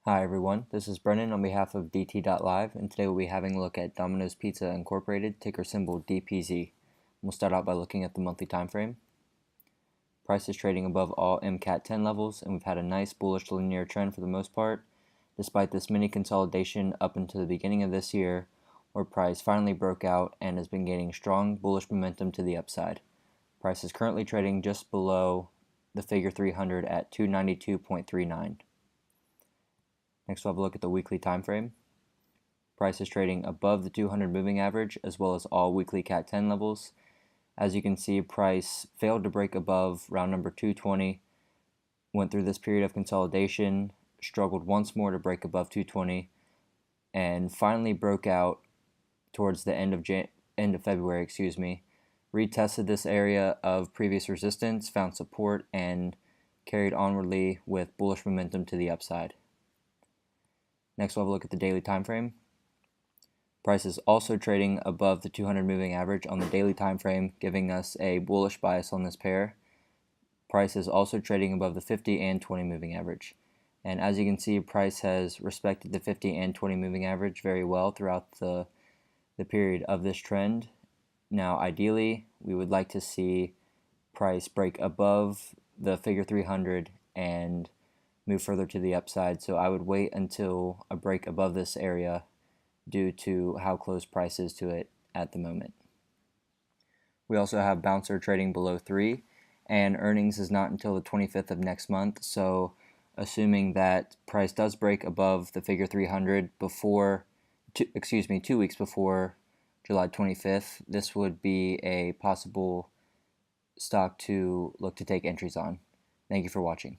Hi everyone, this is Brennan on behalf of DT.Live, and today we'll be having a look at Dominos Pizza Incorporated, ticker symbol DPZ. We'll start out by looking at the monthly time frame. Price is trading above all MCAT 10 levels, and we've had a nice bullish linear trend for the most part, despite this mini consolidation up until the beginning of this year, where price finally broke out and has been gaining strong bullish momentum to the upside. Price is currently trading just below the figure 300 at 292.39. Next we'll have a look at the weekly time frame. Price is trading above the 200 moving average as well as all weekly CAT 10 levels. As you can see, price failed to break above round number 220, went through this period of consolidation, struggled once more to break above 220, and finally broke out towards the end of February, retested this area of previous resistance, found support, and carried onwardly with bullish momentum to the upside. Next, we'll have a look at the daily time frame. Price is also trading above the 200 moving average on the daily time frame, giving us a bullish bias on this pair. Price is also trading above the 50 and 20 moving average. And as you can see, price has respected the 50 and 20 moving average very well throughout the period of this trend. Now, ideally, we would like to see price break above the figure 300 and move further to the upside, so I would wait until a break above this area due to how close price is to it at the moment. We also have Bouncer trading below 3, and earnings is not until the 25th of next month, so assuming that price does break above the figure 300 before 2 weeks before July 25th, this would be a possible stock to look to take entries on. Thank you for watching.